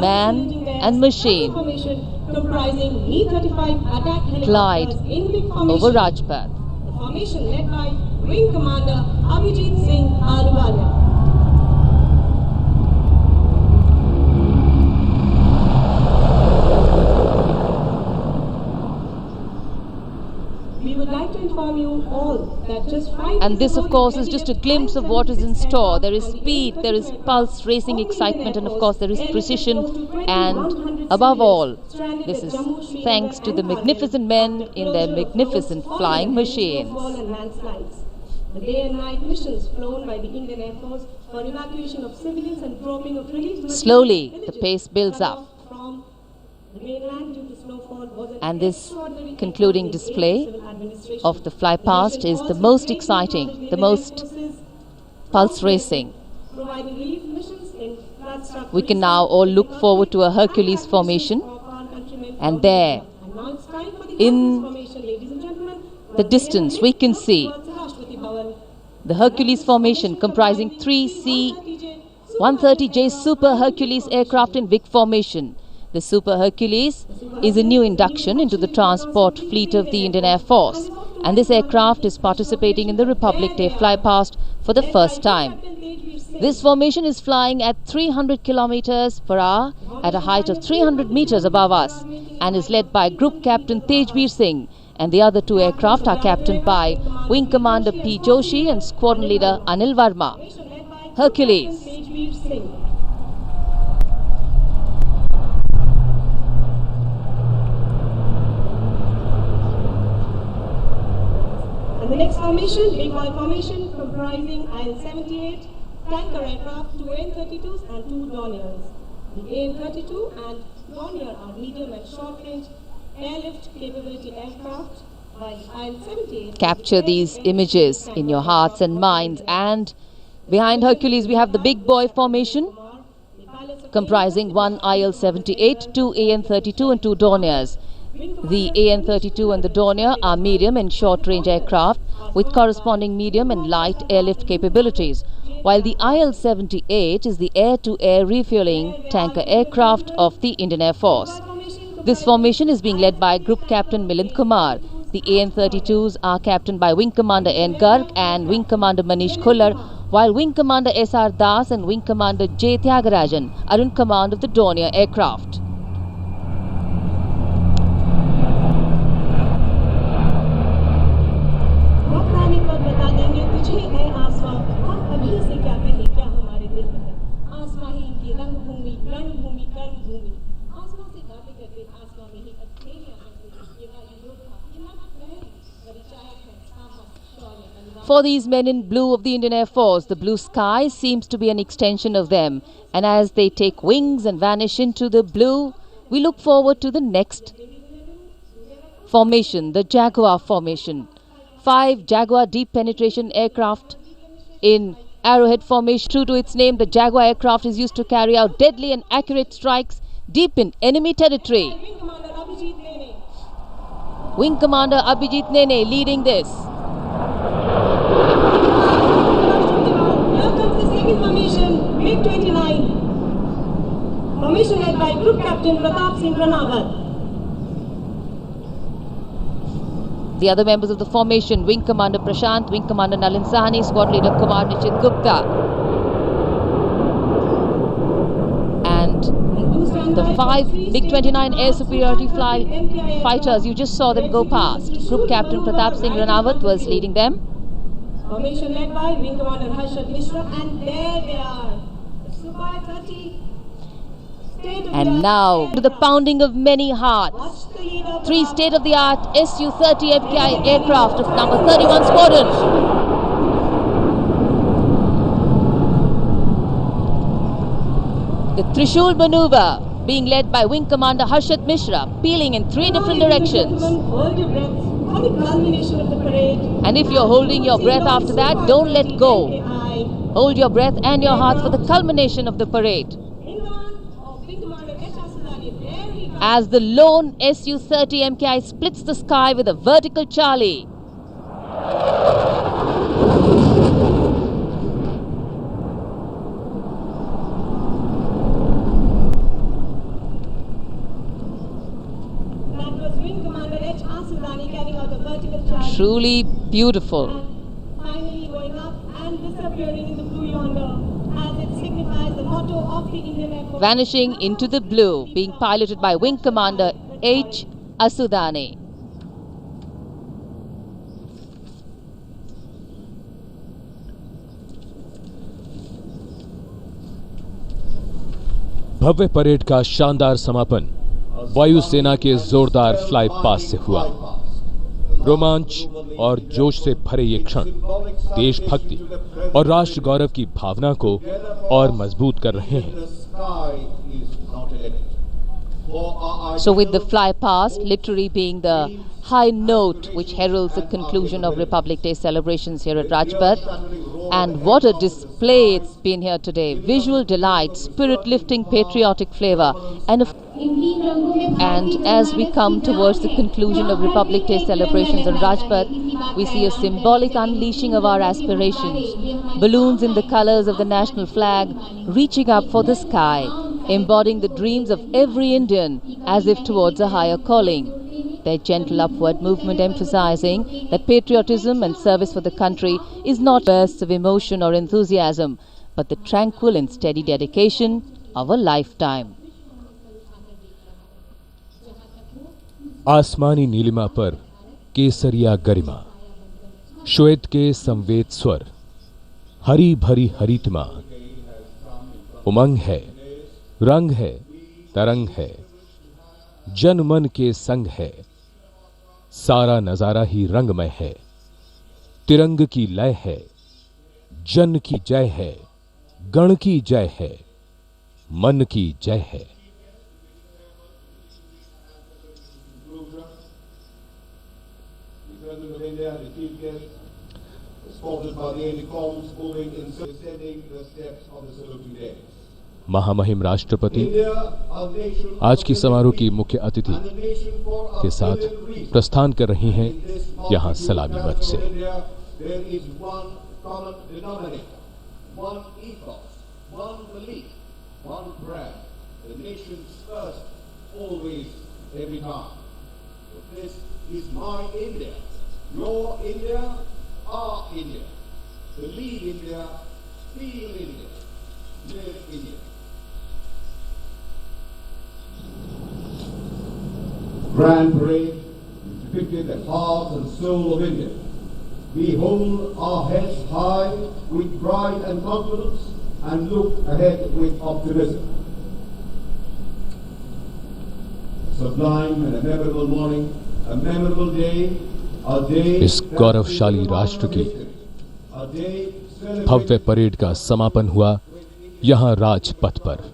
man and machine glide over Rajpath. The formation led by Wing Commander Abhijit Singh Ahluwalia. We would like to inform you all that just 5 And this, of course, is just a glimpse of what is in store. There is speed, there is pulse, racing excitement, and of course there is precision. And above all, this is thanks to the magnificent men in their magnificent flying machines. The day and night missions flown by the Indian Air Force for evacuation of civilians and dropping of relief. Slowly, the pace builds up. And this concluding display of the fly past is the most exciting, the most pulse racing. We can now all look forward to a Hercules formation, and there in the distance we can see the Hercules formation comprising 3 C-130J Super Hercules aircraft in big formation. The Super Hercules is a new induction into the transport fleet of the Indian Air Force, and this aircraft is participating in the Republic Day flypast for the first time. This formation is flying at 300 kilometers per hour at a height of 300 meters above us and is led by Group Captain Tejveer Singh, and the other 2 aircraft are captained by Wing Commander P. Joshi and Squadron Leader Anil Verma. Hercules. And the next formation, Big Boy formation, comprising IL-78 tanker aircraft, 2 AN-32s and 2 Dorniers. The AN-32 and Dornier are medium and short-range airlift capability aircraft, while IL-78... Capture these images in your hearts and minds. And behind Hercules we have the Big Boy formation, comprising 1 IL-78, 2 AN-32 and 2 Dorniers. The AN-32 and the Dornier are medium and short-range aircraft with corresponding medium and light airlift capabilities, while the IL-78 is the air-to-air refueling tanker aircraft of the Indian Air Force. This formation is being led by Group Captain Milind Kumar. The AN-32s are captained by Wing Commander N. Garg and Wing Commander Manish Khullar, while Wing Commander S.R. Das and Wing Commander J. Tyagarajan are in command of the Dornier aircraft. For these men in blue of the Indian Air Force, the blue sky seems to be an extension of them. And as they take wings and vanish into the blue, we look forward to the next formation, the Jaguar formation. 5 Jaguar deep penetration aircraft in arrowhead formation. True to its name, the Jaguar aircraft is used to carry out deadly and accurate strikes deep in enemy territory. Wing Commander Abhijit Nene leading this. Here comes the second formation, MiG-29. Formation led by Group Captain Pratap Singh Ranawat. The other members of the formation, Wing Commander Prashant, Wing Commander Nalin Sahani, Squad Leader Kumar Nishit Gupta. And the 5 MiG-29 air superiority fighters, you just saw them go past. Group Captain Pratap Singh Ranawat was leading them. Formation led by Wing Commander Harshad Mishra, and there they are. The Super 30. And now to the pounding of many hearts. 3 state-of-the-art Su-30 MKI aircraft of number 31 Squadron. The Trishul maneuver being led by Wing Commander Harshad Mishra, peeling in 3 different directions. And if you're holding your breath after that, don't let go. Hold your breath and your heart for the culmination of the parade. As the lone Su-30 MKI splits the sky with a vertical Charlie. truly beautiful. Finally going up and disappearing in the blue yonder, as it signifies the motto of the Indian Air Force. Vanishing into the blue, being piloted by Wing Commander H. Asudane. Bhavya parade का शानदार समापन वायुसेना के जोरदार fly पास से हुआ। रोमांच और जोश से भरे ये क्षण देशभक्ति और राष्ट्र गौरव की भावना को और मजबूत कर रहे हैं। So with the fly past literally being the high note which heralds the conclusion of Republic Day celebrations here at Rajpath, and what a display it's been here today. Visual delight, spirit-lifting patriotic flavor, and as we come towards the conclusion of Republic Day celebrations on Rajpath, we see a symbolic unleashing of our aspirations. Balloons in the colors of the national flag reaching up for the sky, embodying the dreams of every Indian as if towards a higher calling. Their gentle upward movement emphasizing that patriotism and service for the country is not bursts of emotion or enthusiasm, but the tranquil and steady dedication of a lifetime. आसमानी नीलिमा पर केसरिया गरिमा, श्वेत के संवेद स्वर, हरी भरी हरितमा, उमंग है, रंग है, तरंग है, जन मन के संग है, सारा नजारा ही रंगमय है, तिरंग की लय है, जन की जय है, गण की जय है, मन की जय है। महामहिम राष्ट्रपति आज की समारोह की मुख्य अतिथि के साथ प्रस्थान कर रही हैं यहां सलामी मंच से। Grand Parade is depicted the heart and soul of India. We hold our heads high with pride and confidence and look ahead with optimism. A sublime and a memorable morning, a memorable day, a day इस गौरवशाली राष्ट्र की भव्य parade का समापन हुआ यहां राजपथ पर।